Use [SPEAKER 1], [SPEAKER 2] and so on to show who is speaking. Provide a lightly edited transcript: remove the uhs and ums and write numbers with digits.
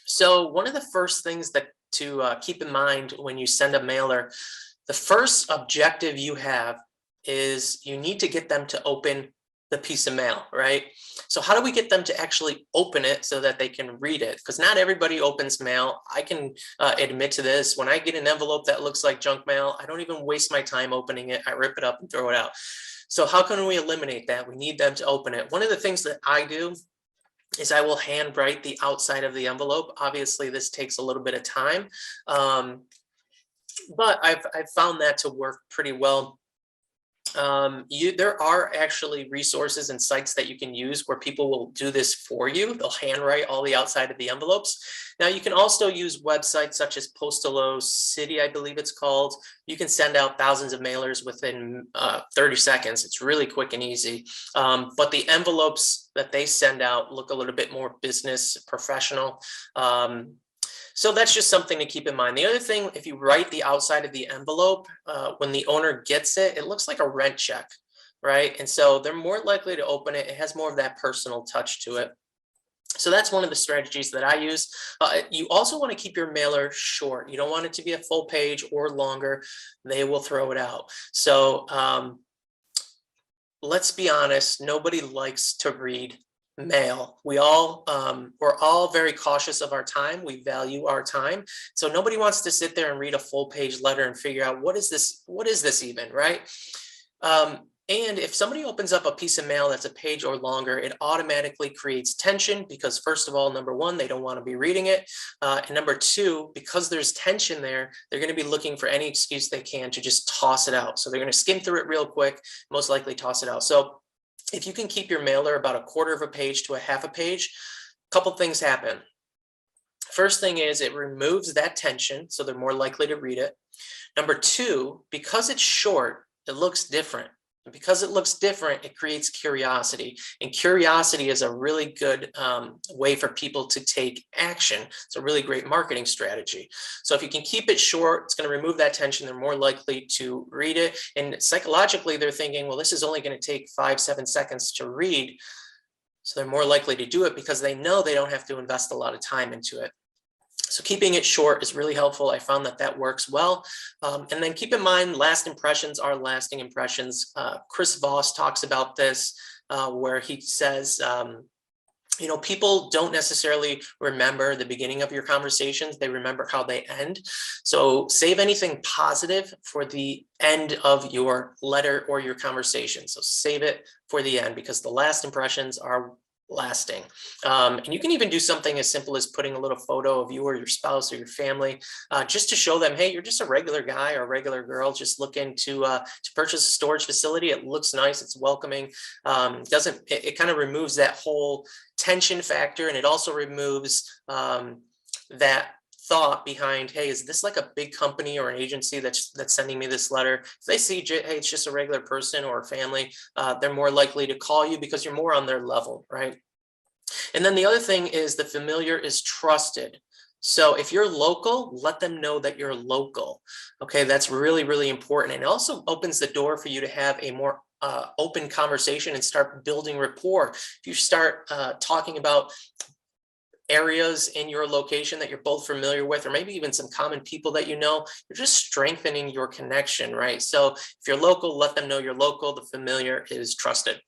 [SPEAKER 1] So one of the first things that to keep in mind when you send a mailer, the first objective you have is you need to get them to open the piece of mail, right? So how do we get them to actually open it so that they can read it? Because not everybody opens mail. I can admit to this. When I get an envelope that looks like junk mail, I don't even waste my time opening it. I rip it up and throw it out. So how can we eliminate that? We need them to open it. One of the things that I do is I will handwrite the outside of the envelope. Obviously, this takes a little bit of time, um, but I've found that to work pretty well. There are actually resources and sites that you can use where people will do this for you. They'll handwrite all the outside of the envelopes. Now you can also use websites such as Postalo City, I believe it's called. You can send out thousands of mailers within 30 seconds. It's really quick and easy. But the envelopes that they send out look a little bit more business professional. So that's just something to keep in mind. The other thing, if you write the outside of the envelope, when the owner gets it, it looks like a rent check, right? And so they're more likely to open it. It has more of that personal touch to it. So that's one of the strategies that I use. You also want to keep your mailer short. You don't want it to be a full page or longer. They will throw it out. So let's be honest, nobody likes to read mail. We're all very cautious of our time. We value our time. So nobody wants to sit there and read a full page letter and figure out what is this even, right? And if somebody opens up a piece of mail that's a page or longer, it automatically creates tension because first of all, number one, they don't want to be reading it. And number two, because there's tension there, they're going to be looking for any excuse they can to just toss it out. So they're going to skim through it real quick, most likely toss it out. So if you can keep your mailer about a quarter of a page to a half a page, a couple things happen. First thing is it removes that tension, so they're more likely to read it. Number two, because it's short, it looks different. And because it looks different, it creates curiosity. And curiosity is a really good way for people to take action. It's a really great marketing strategy. So if you can keep it short, it's going to remove that tension. They're more likely to read it. And psychologically, they're thinking, well, this is only going to take 5-7 seconds to read. So they're more likely to do it because they know they don't have to invest a lot of time into it. So keeping it short is really helpful. I found that works well. And then keep in mind, last impressions are lasting impressions. Chris Voss talks about this, where he says, people don't necessarily remember the beginning of your conversations. They remember how they end. So save anything positive for the end of your letter or your conversation. So save it for the end because the last impressions are lasting. And you can even do something as simple as putting a little photo of you or your spouse or your family, just to show them, hey, you're just a regular guy or a regular girl just looking to purchase a storage facility. It looks nice, it's welcoming. It kind of removes that whole tension factor, and it also removes that thought behind, hey, is this like a big company or an agency that's sending me this letter? If they see, hey, it's just a regular person or a family, they're more likely to call you because you're more on their level, right? And then the other thing is the familiar is trusted. So if you're local, let them know that you're local. Okay, that's really, really important. And it also opens the door for you to have a more open conversation and start building rapport. If you start talking about areas in your location that you're both familiar with, or maybe even some common people that you know, you're just strengthening your connection, right? So if you're local, let them know you're local. The familiar is trusted.